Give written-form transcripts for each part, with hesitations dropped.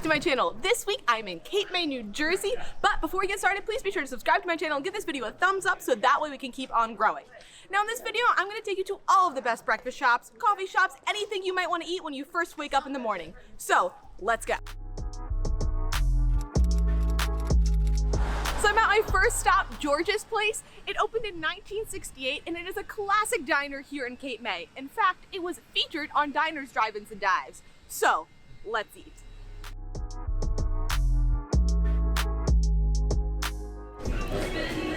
to my channel. This week I'm in Cape May, New Jersey, but before we get started, please be sure to subscribe to my channel and give this video a thumbs up so that way we can keep on growing. Now in this video, I'm going to take you to all of the best breakfast shops, coffee shops, anything you might want to eat when you first wake up in the morning. So, let's go. So I'm at my first stop, George's Place. It opened in 1968 and it is a classic diner here in Cape May. In fact, it was featured on Diners, Drive-Ins, and Dives. So, let's eat.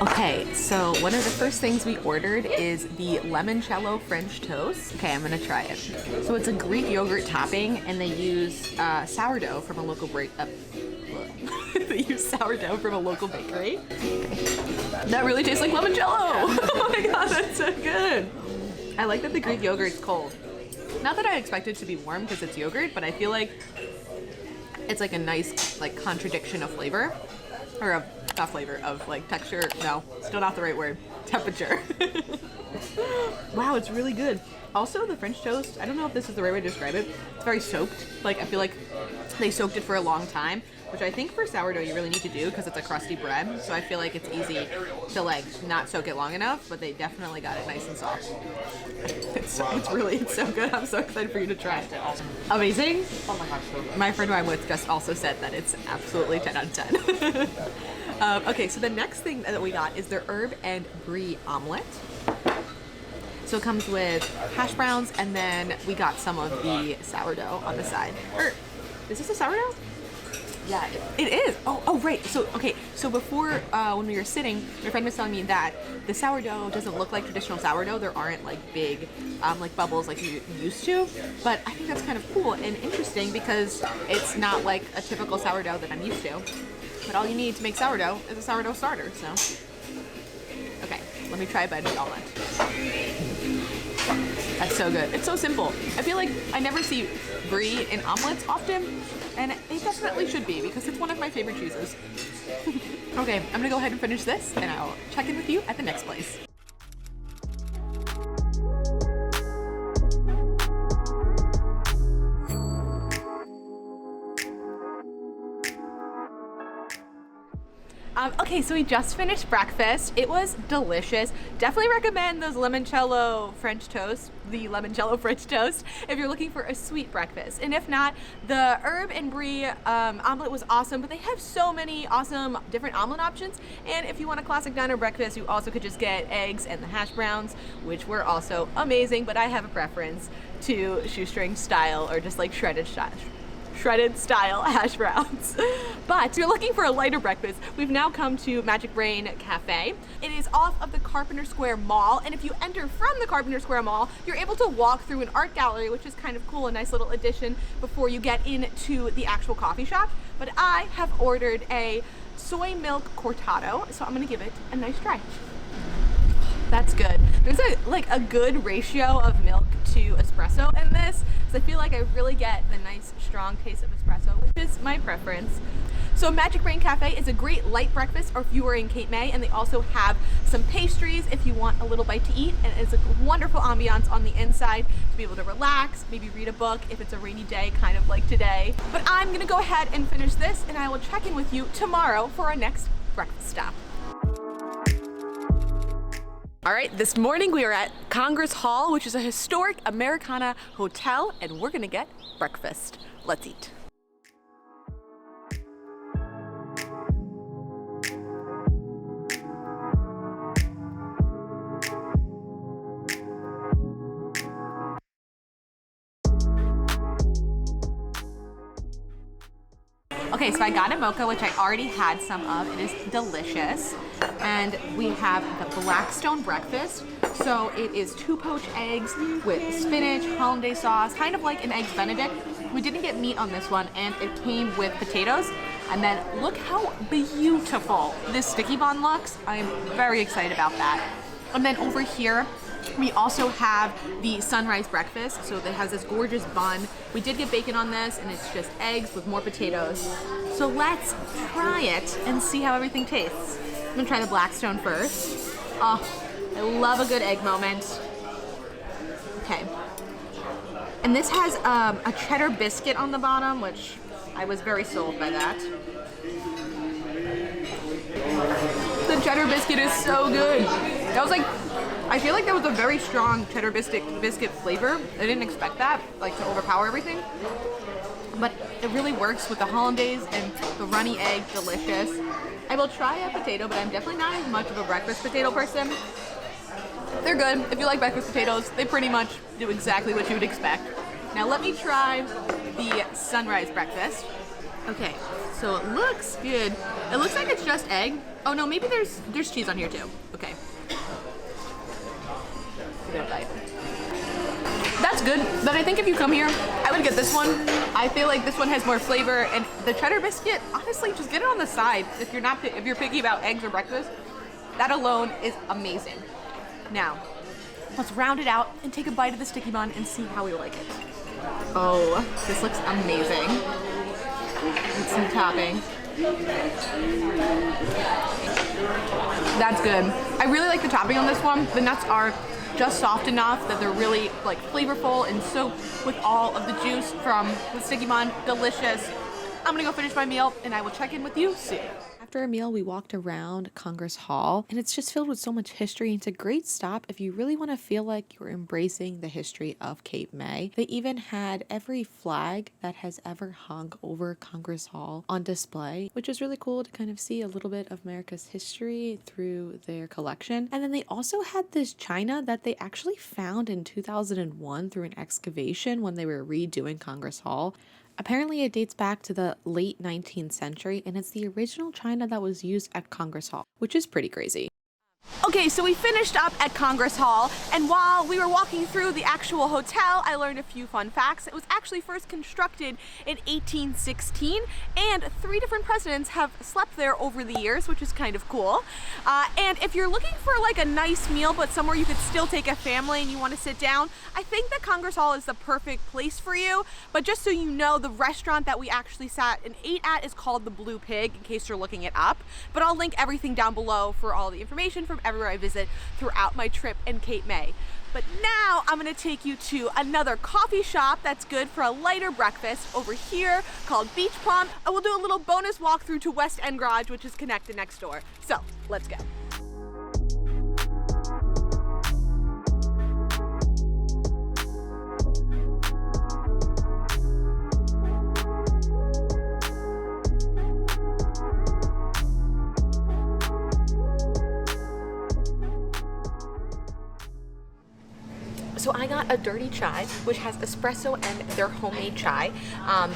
Okay, so one of the first things we ordered is the limoncello French toast. Okay, I'm gonna try it. So it's a Greek yogurt topping and they use sourdough from a local they use sourdough from a local bakery. Okay. That really tastes like limoncello! Oh my god, that's so good! I like that the Greek yogurt's cold. Not that I expect it to be warm because it's yogurt, but I feel like it's like a nice like contradiction of flavor. Or of, not flavor, of like texture. No, still not the right word. Temperature. Wow, it's really good. Also, the French toast, I don't know if this is the right way to describe it. It's very soaked. Like, I feel like they soaked it for a long time, which I think for sourdough you really need to do because it's a crusty bread. So I feel like it's easy to like not soak it long enough, but they definitely got it nice and soft. It's so good. I'm so excited for you to try it. Amazing. Oh my gosh, so good. My friend who I'm with just also said that it's absolutely 10 out of 10. Okay, so the next thing that we got is their herb and brie omelet. So it comes with hash browns, and then we got some of the sourdough on the side. Is this a sourdough? Yeah, it is. Oh, right. So, okay. So before, when we were sitting, my friend was telling me that the sourdough doesn't look like traditional sourdough. There aren't like big, like bubbles like you used to. But I think that's kind of cool and interesting because it's not like a typical sourdough that I'm used to. But all you need to make sourdough is a sourdough starter. So, okay, let me try a bite of the omelet. That's so good. It's so simple. I feel like I never see brie in omelets often, and it definitely should be because it's one of my favorite cheeses. Okay, I'm gonna go ahead and finish this, and I'll check in with you at the next place. Okay, so we just finished breakfast. It was delicious. Definitely recommend those limoncello French toast, the limoncello French toast, if you're looking for a sweet breakfast. And if not, the herb and brie omelet was awesome, but they have so many awesome different omelet options. And if you want a classic diner breakfast, you also could just get eggs and the hash browns, which were also amazing, but I have a preference to shoestring style or just like shredded style hash browns. But if you're looking for a lighter breakfast, we've now come to Magic Brain Cafe. It is off of the Carpenter Square Mall, and if you enter from the Carpenter Square Mall, you're able to walk through an art gallery, which is kind of cool, a nice little addition before you get into the actual coffee shop. But I have ordered a soy milk cortado, so I'm gonna give it a nice try. That's good. There's a good ratio of milk to espresso in this, so I feel like I really get the nice strong taste of espresso, which is my preference. So Magic Brain Cafe is a great light breakfast, or if you are in Cape May, and they also have some pastries if you want a little bite to eat, and it's a wonderful ambiance on the inside to be able to relax, maybe read a book if it's a rainy day, kind of like today. But I'm gonna go ahead and finish this, and I will check in with you tomorrow for our next breakfast stop. All right, this morning we are at Congress Hall, which is a historic Americana hotel, and we're gonna get breakfast. Let's eat. Okay, so I got a mocha, which I already had some of. It is delicious. And we have the Blackstone breakfast. So it is 2 poached eggs with spinach, hollandaise sauce, kind of like an Eggs Benedict. We didn't get meat on this one, and it came with potatoes. And then look how beautiful this sticky bun looks. I am very excited about that. And then over here, we also have the sunrise breakfast. So it has this gorgeous bun. We did get bacon on this, and it's just eggs with more potatoes. So let's try it and see how everything tastes. I'm gonna try the Blackstone first. Oh, I love a good egg moment. Okay. And this has a cheddar biscuit on the bottom, which I was very sold by that. The cheddar biscuit is so good. That was like, I feel like that was a very strong cheddar biscuit flavor. I didn't expect that, like to overpower everything. But it really works with the hollandaise and the runny egg, delicious. I will try a potato, but I'm definitely not as much of a breakfast potato person. They're good. If you like breakfast potatoes, they pretty much do exactly what you would expect. Now let me try the sunrise breakfast. Okay, so it looks good. It looks like it's just egg. Oh no, maybe there's cheese on here too. Okay. Good bite. That's good, but I think if you come here, I would get this one. I feel like this one has more flavor, and the cheddar biscuit, honestly, just get it on the side if you're picky about eggs or breakfast. That alone is amazing. Now, let's round it out and take a bite of the sticky bun and see how we like it. Oh, this looks amazing. With some topping. That's good. I really like the topping on this one. The nuts are just soft enough that they're really like flavorful and soaked with all of the juice from the sticky bun. Delicious. I'm gonna go finish my meal and I will check in with you soon. After a meal, we walked around Congress Hall, and it's just filled with so much history. It's a great stop if you really want to feel like you're embracing the history of Cape May. They even had every flag that has ever hung over Congress Hall on display, which is really cool to kind of see a little bit of America's history through their collection. And then they also had this china that they actually found in 2001 through an excavation when they were redoing Congress Hall. Apparently it dates back to the late 19th century, and it's the original china that was used at Congress Hall, which is pretty crazy. Okay, so we finished up at Congress Hall, and while we were walking through the actual hotel, I learned a few fun facts. It was actually first constructed in 1816, and 3 different presidents have slept there over the years, which is kind of cool. And if you're looking for like a nice meal, but somewhere you could still take a family and you want to sit down, I think that Congress Hall is the perfect place for you. But just so you know, the restaurant that we actually sat and ate at is called the Blue Pig, in case you're looking it up. But I'll link everything down below for all the information from everywhere I visit throughout my trip in Cape May. But now I'm gonna take you to another coffee shop that's good for a lighter breakfast over here called Beach Plum. And we'll do a little bonus walkthrough to West End Garage, which is connected next door. So let's go. So I got a dirty chai, which has espresso and their homemade chai.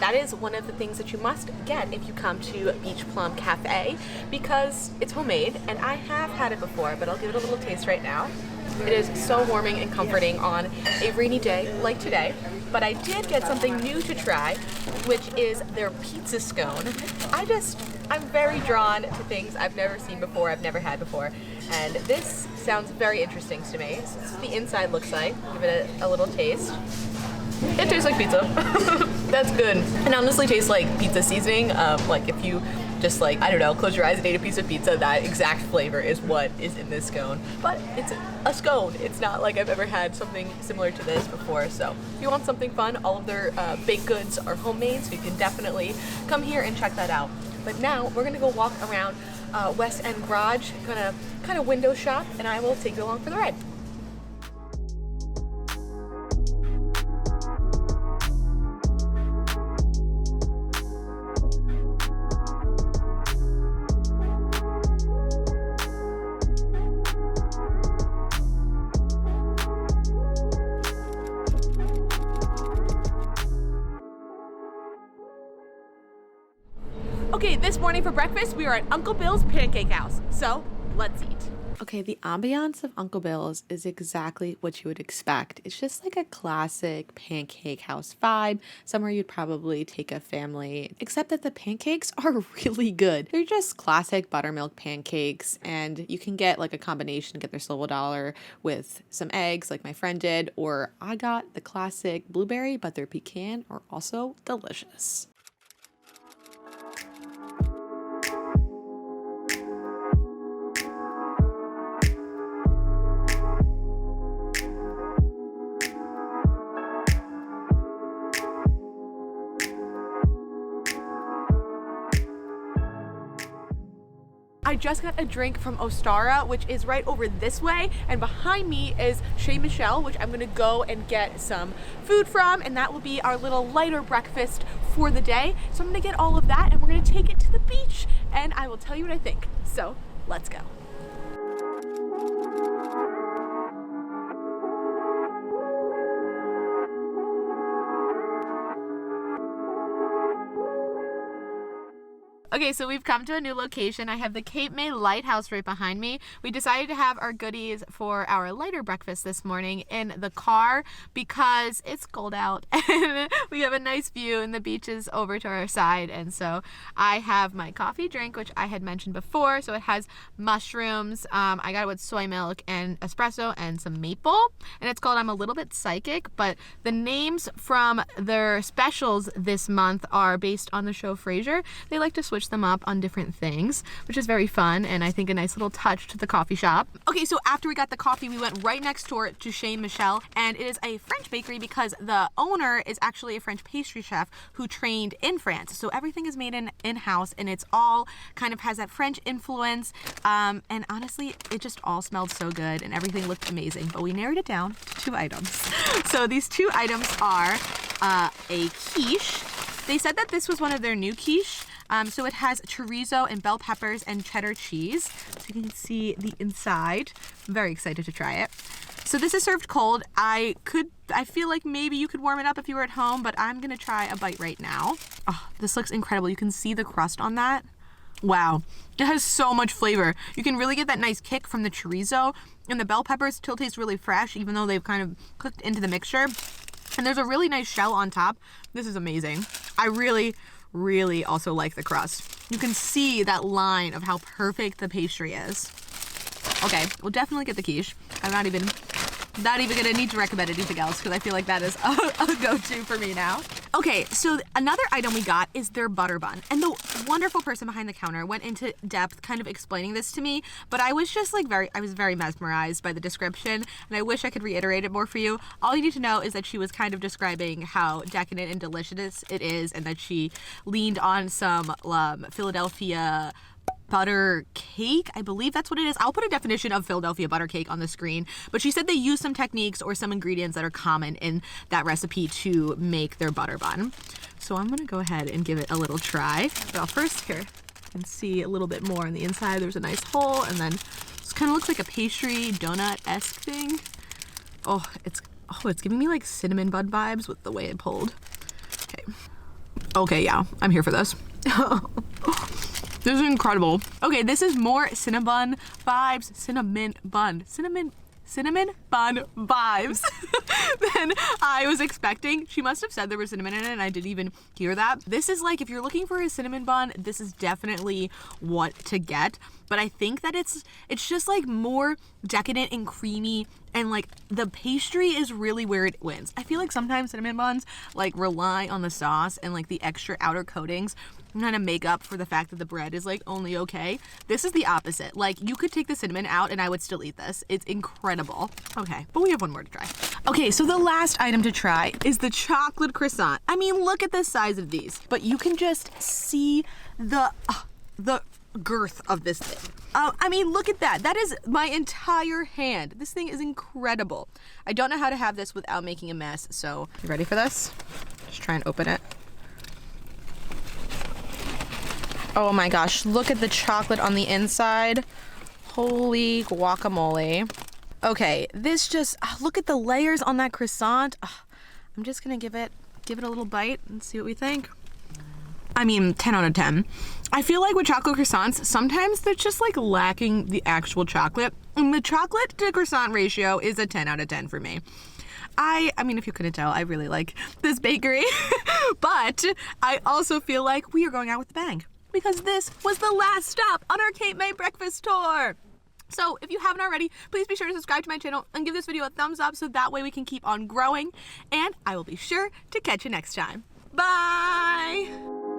That is one of the things that you must get if you come to Beach Plum Cafe because it's homemade, and I have had it before, but I'll give it a little taste right now. It is so warming and comforting on a rainy day like today. But I did get something new to try, which is their pizza scone. I'm very drawn to things I've never seen before, I've never had before, and this sounds very interesting to me. So this is what the inside looks like. Give it a little taste. It tastes like pizza. That's good. And honestly tastes like pizza seasoning. Like if you just like, I don't know, close your eyes and ate a piece of pizza, that exact flavor is what is in this scone. But it's a scone. It's not like I've ever had something similar to this before. So if you want something fun, all of their baked goods are homemade, so you can definitely come here and check that out. But now we're gonna go walk around West End Garage, gonna kind of window shop, and I will take you along for the ride. Okay, this morning for breakfast, we are at Uncle Bill's Pancake House, so let's eat. Okay, the ambiance of Uncle Bill's is exactly what you would expect. It's just like a classic pancake house vibe, somewhere you'd probably take a family, except that the pancakes are really good. They're just classic buttermilk pancakes, and you can get like a combination, get their silver dollar with some eggs like my friend did, or I got the classic blueberry, but their pecan are also delicious. I just got a drink from Ostara, which is right over this way, and behind me is Chez Michel, which I'm gonna go and get some food from, and that will be our little lighter breakfast for the day. So I'm gonna get all of that and we're gonna take it to the beach and I will tell you what I think. So let's go. Okay, so we've come to a new location. I have the Cape May Lighthouse right behind me. We decided to have our goodies for our lighter breakfast this morning in the car because it's cold out and we have a nice view and the beach is over to our side. And so I have my coffee drink, which I had mentioned before. So it has mushrooms. I got it with soy milk and espresso and some maple. And it's called I'm a Little Bit Psychic, but the names from their specials this month are based on the show Frasier. They like to switch them up on different things, which is very fun and I think a nice little touch to the coffee shop. Okay, so after we got the coffee, we went right next door to Chez Michel, and it is a French bakery because the owner is actually a French pastry chef who trained in France. So everything is made in-house and it's all kind of has that French influence. And honestly, it just all smelled so good and everything looked amazing, but we narrowed it down to 2 items. So these 2 items are a quiche. They said that this was one of their new quiche. So it has chorizo and bell peppers and cheddar cheese. So you can see the inside. I'm very excited to try it. So this is served cold. I feel like maybe you could warm it up if you were at home, but I'm gonna try a bite right now. Oh, this looks incredible. You can see the crust on that. Wow, it has so much flavor. You can really get that nice kick from the chorizo, and the bell peppers still taste really fresh, even though they've kind of cooked into the mixture. And there's a really nice shell on top. This is amazing. I really also like the crust. You can see that line of how perfect the pastry is. Okay, we'll definitely get the quiche. I'm not even gonna need to recommend anything else because I feel like that is a go-to for me now. Okay, so another item we got is their butter bun. And the wonderful person behind the counter went into depth kind of explaining this to me, but I was just like I was very mesmerized by the description, and I wish I could reiterate it more for you. All you need to know is that she was kind of describing how decadent and delicious it is, and that she leaned on some Philadelphia butter cake. I believe that's what it is. I'll put a definition of Philadelphia butter cake on the screen, but she said they use some techniques or some ingredients that are common in that recipe to make their butter bun. So I'm gonna go ahead and give it a little try. Well, first here, you can see a little bit more on the inside. There's a nice hole, and then this kind of looks like a pastry donut-esque thing. Oh, it's giving me like cinnamon bun vibes with the way it pulled. Okay, yeah, I'm here for this. This is incredible. Okay, this is more cinnamon vibes, cinnamon bun vibes than I was expecting. She must have said there was cinnamon in it and I didn't even hear that. This is like, if you're looking for a cinnamon bun, this is definitely what to get. But I think that it's just like more decadent and creamy, and like the pastry is really where it wins. I feel like sometimes cinnamon buns like rely on the sauce and like the extra outer coatings kind of make up for the fact that the bread is like only okay. This is the opposite. Like you could take the cinnamon out and I would still eat this. It's incredible. Okay, but we have one more to try. Okay, so the last item to try is the chocolate croissant. I mean, look at the size of these, but you can just see the girth of this thing. I mean, look at that. That is my entire hand. This thing is incredible. I don't know how to have this without making a mess, so you ready for this? Just try and open it. Oh my gosh, look at the chocolate on the inside. Holy guacamole. Okay, this just, look at the layers on that croissant. I'm just gonna give it a little bite and see what we think. I mean, 10 out of 10. I feel like with chocolate croissants, sometimes they're just like lacking the actual chocolate. And the chocolate to croissant ratio is a 10 out of 10 for me. I mean, if you couldn't tell, I really like this bakery. But I also feel like we are going out with a bang, because this was the last stop on our Cape May breakfast tour. So if you haven't already, please be sure to subscribe to my channel and give this video a thumbs up so that way we can keep on growing. And I will be sure to catch you next time. Bye!